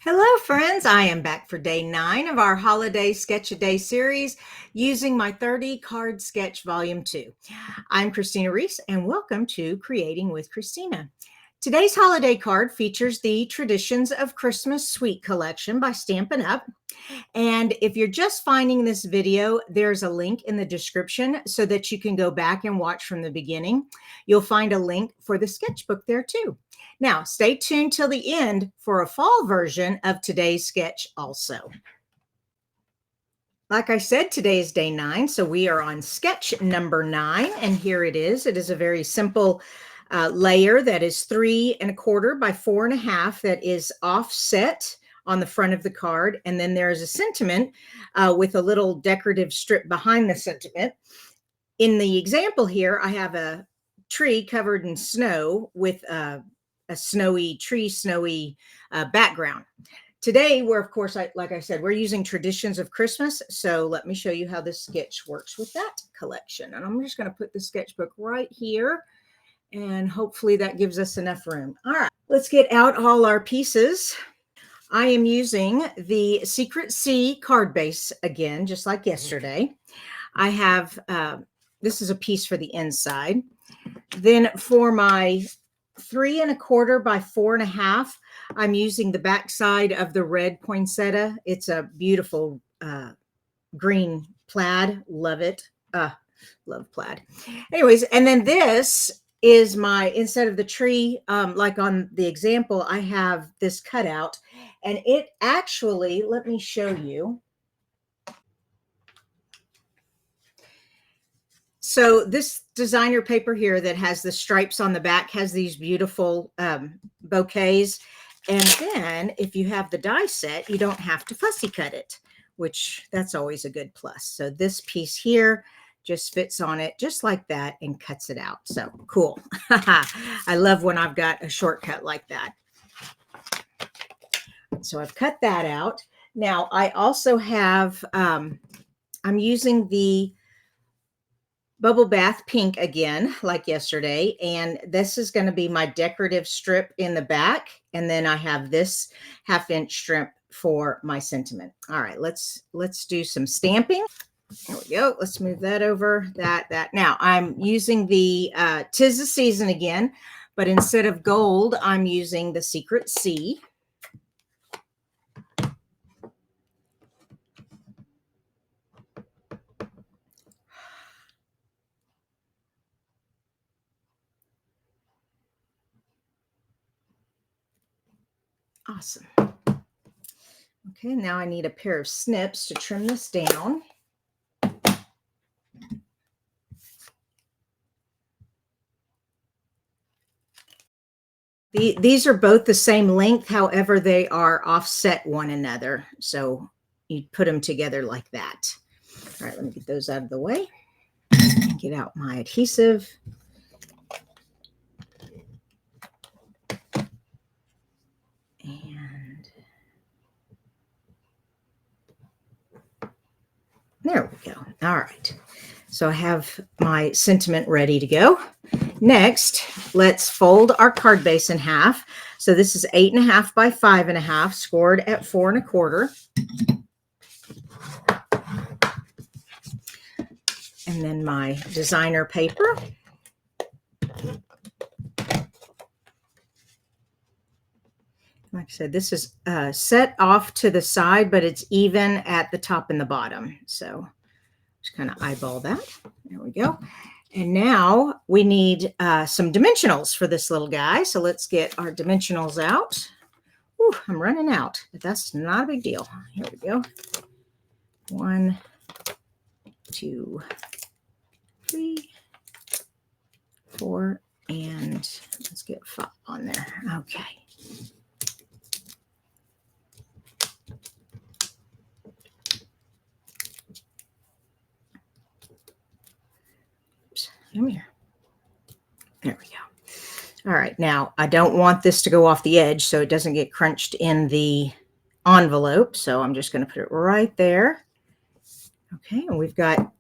Hello, friends. I am back for day 9 of our holiday sketch a day series using my 30 card sketch volume 2. I'm Kristina Reese and welcome to Creating with Kristina. Today's holiday card features the Traditions of Christmas Sweet collection by Stampin' Up. And if you're just finding this video, there's a link in the description so that you can go back and watch from the beginning. You'll find a link for the sketchbook there too. Now, stay tuned till the end for a fall version of today's sketch also. Like I said, today is day 9, so we are on sketch number 9, and here it is. It is a very simple layer that is 3 1/4 by 4 1/2 that is offset on the front of the card, and then there is a sentiment with a little decorative strip behind the sentiment. In the example here, I have a tree covered in snow with a snowy background. Today, we're, of course, like I said, we're using Traditions of Christmas. So let me show you how this sketch works with that collection. And I'm just going to put the sketchbook right here. And hopefully that gives us enough room. All right, let's get out all our pieces. I am using the Secret C card base again, just like yesterday. I have, this is a piece for the inside. Then for my 3 1/4 by 4 1/2, I'm using the backside of the red poinsettia. It's a beautiful green plaid. Love it. Love plaid. Anyways, and then this is my, instead of the tree, like on the example, I have this cutout, and it actually, let me show you. So this designer paper here that has the stripes on the back has these beautiful bouquets. And then if you have the die set, you don't have to fussy cut it, which that's always a good plus. So this piece here just fits on it just like that and cuts it out. So cool. I love when I've got a shortcut like that. So I've cut that out. Now I also have, I'm using the Bubble Bath Pink again, like yesterday. And this is going to be my decorative strip in the back. And then I have this 1/2 inch strip for my sentiment. All right, let's do some stamping. There we go. Let's move that over, that. Now I'm using the 'Tis the Season again, but instead of gold, I'm using the Secret C. Awesome. Okay, now I need a pair of snips to trim this down. These are both the same length, however, they are offset one another. So you put them together like that. All right, let me get those out of the way. Get out my adhesive. And there we go. All right. So I have my sentiment ready to go. Next, let's fold our card base in half. So this is 8 1/2 by 5 1/2, scored at 4 1/4. And then my designer paper. Like I said, this is set off to the side, but it's even at the top and the bottom. So just kind of eyeball that. There we go. And now we need some dimensionals for this little guy. So let's get our dimensionals out. Ooh, I'm running out, but that's not a big deal. Here we go. 1, 2, 3, 4, and let's get 5 on there. Okay. Come here. There we go. All right. Now I don't want this to go off the edge so it doesn't get crunched in the envelope. So I'm just going to put it right there. Okay. And we've got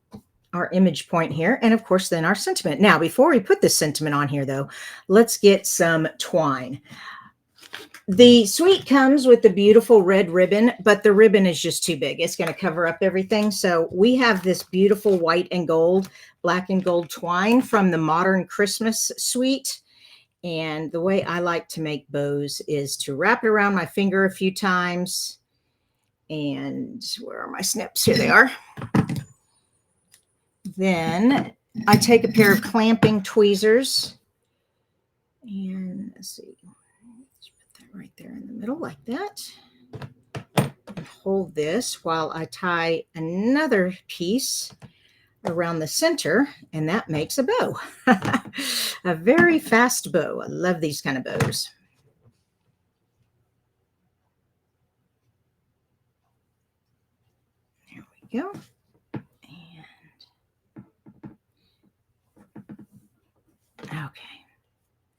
our image point here. And of course, then our sentiment. Now, before we put this sentiment on here, though, let's get some twine. The suite comes with the beautiful red ribbon, but the ribbon is just too big. It's going to cover up everything. So we have this beautiful white and gold, black and gold twine from the Modern Christmas suite. And the way I like to make bows is to wrap it around my finger a few times. And where are my snips? Here they are. Then I take a pair of clamping tweezers. And let's see. Let's put that right there in the middle like that. And hold this while I tie another piece around the center, and that makes a bow. A very fast bow. I love these kind of bows. There we go. And okay.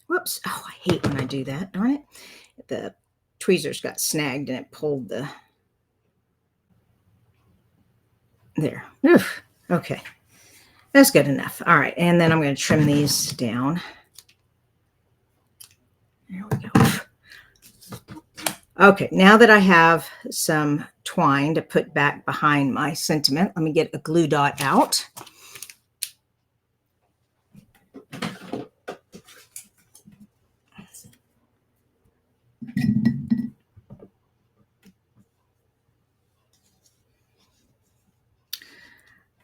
Whoops. Oh, I hate when I do that. Darn it. The tweezers got snagged and it pulled the... There. Oof. Okay. That's good enough. All right. And then I'm going to trim these down. There we go. Okay. Now that I have some twine to put back behind my sentiment, let me get a glue dot out.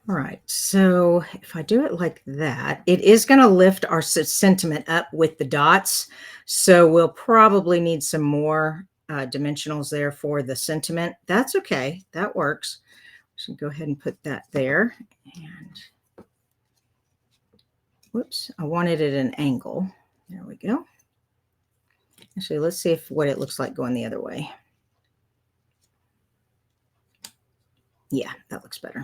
All right, so if I do it like that, it is going to lift our sentiment up with the dots. So we'll probably need some more dimensionals there for the sentiment. That's okay. That works. So go ahead and put that there. And whoops, I wanted it at an angle. There we go. Actually, let's see what it looks like going the other way. Yeah, that looks better.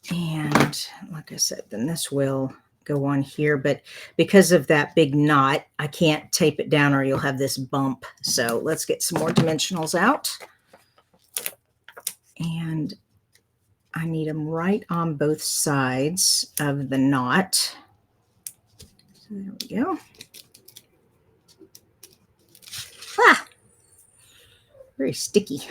And like I said, then this will go on here, but because of that big knot, I can't tape it down or you'll have this bump. So let's get some more dimensionals out. And I need them right on both sides of the knot. So there we go. Ah, very sticky.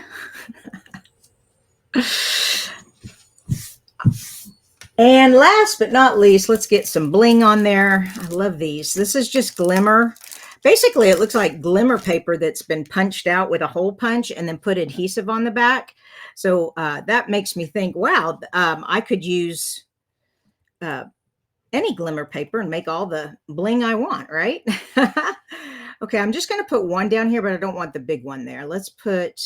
And last but not least, let's get some bling on there. I love these. This is just glimmer. Basically, it looks like glimmer paper that's been punched out with a hole punch and then put adhesive on the back. So that makes me think, wow, I could use any glimmer paper and make all the bling I want, right? Okay, I'm just going to put one down here, but I don't want the big one there. Let's put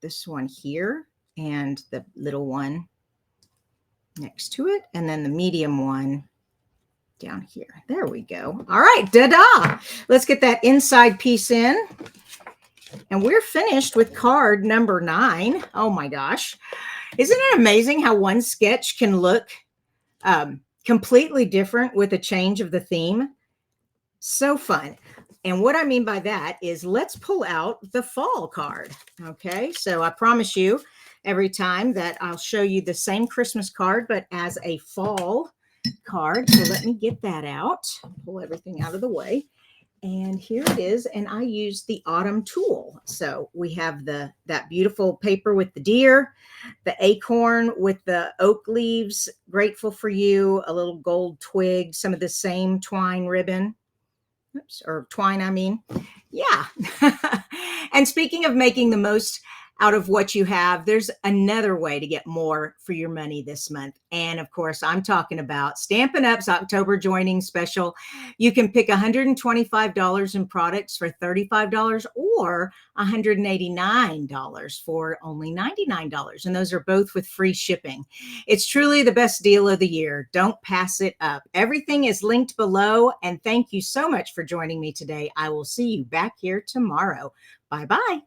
this one here and the little one next to it, and then the medium one down here. There we go. All right, da-da. Let's get that inside piece in. And we're finished with card number 9. Oh my gosh. Isn't it amazing how one sketch can look completely different with a change of the theme? So fun. And what I mean by that is let's pull out the fall card. Okay, so I promise you, every time that I'll show you the same Christmas card, but as a fall card. So let me get that out, pull everything out of the way. And here it is. And I use the autumn tool. So we have that beautiful paper with the deer, the acorn with the oak leaves, grateful for you, a little gold twig, some of the same twine ribbon. Oops, or twine, I mean. Yeah. And speaking of making the most out of what you have, there's another way to get more for your money this month. And of course, I'm talking about Stampin' Up's October joining special. You can pick $125 in products for $35 or $189 for only $99. And those are both with free shipping. It's truly the best deal of the year. Don't pass it up. Everything is linked below. And thank you so much for joining me today. I will see you back here tomorrow. Bye-bye.